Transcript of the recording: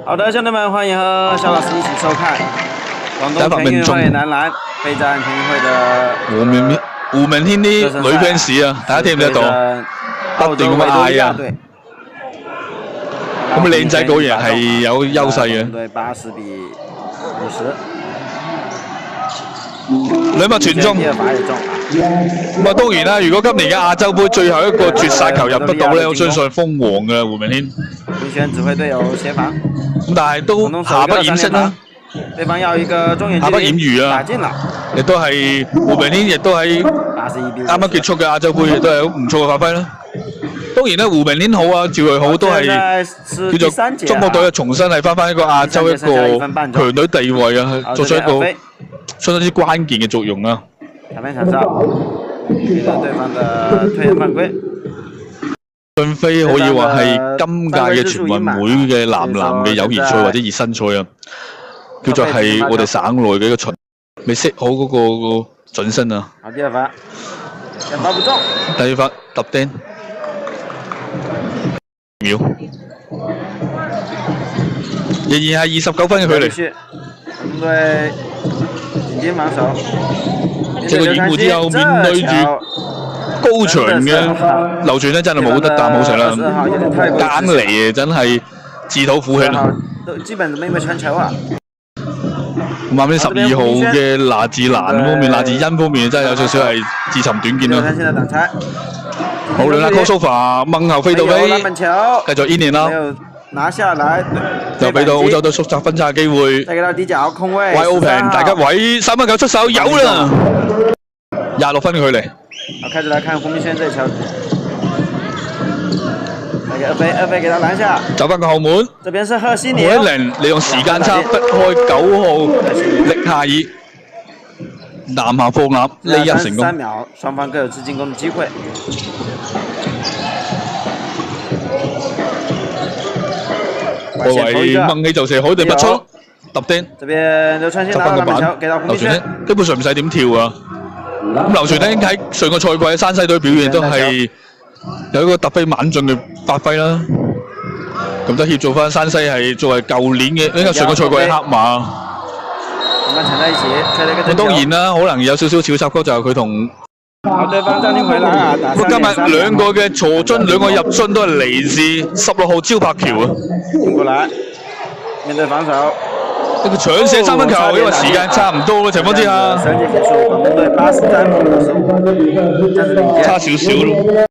好的，兄弟们，欢迎和肖老师一起收看廣東全運會男籃備戰全運會的胡明軒啲女 fans 啊，大家聽唔聽到？不斷咁嗌啊！咁靚仔果然係有優勢嘅。對，80比50。兩碼全中。咁啊，當然啦，如果今年嘅亞洲杯最後一個絕殺球入得到咧，我相信封王嘅胡明軒。胡璇指揮隊友協防。咁但係都瑕不掩飾啦。對方要一個中遠距離，瑕不掩瑜啊！打進啦。亦都係胡明軒，亦都喺啱啱結束嘅亞洲杯，亦都係好唔錯嘅發揮啦。當然啦，胡明軒好啊，趙睿好都係叫做中國隊重新係翻一個亞洲一個強隊地位啊，作出一個相當之關鍵嘅作用啊。俊飛可以話係今屆嘅全運會嘅男嘅友誼賽或者熱身賽啊，叫做係我哋省內嘅一個巡，未識好嗰個準身啊。第二發揼釘。秒，仍然係29分嘅距離。這個掩護之後，面對住高場嘅流傳咧，真係冇得啖好食啦。艱嚟啊，真係自討苦吃啦。咁啱啲12號嘅拿治蘭方面，拿治恩方面真係有少少係自尋短見啦。好兩下 crossover 掹後飛到尾，繼續 in 連啦，就俾到澳洲隊縮窄分差嘅機會。wide open 大吉位3分球出手有啦，26分嘅距離。開始來看胡明軒這球，二飛給他攔下，走翻個後門。這邊是賀西尼，1-0利用時間差逼開9號力夏爾。南下放鴨呢一成功。3秒，雙方各有次進攻的機會。外圍掹起就射，海隊不出，揼釘。這邊劉傳興拿個板球，給到胡明軒。基本上唔使點跳啊。咁劉傳興喺上個賽季山西隊表現都係有一個突飛猛進嘅發揮啦。咁都協助翻山西係作為舊年嘅應該上個賽季嘅黑馬。咁當然啦，可能有少少小插曲就係佢同。對方暫停回來啊！今日兩個嘅鋤樽，兩個入樽都係嚟自16號招柏橋啊！過來，面對防守，一個搶射3分球，因為時間差唔多嘅情況之下，上節結束，廣東隊83分，差少少咯。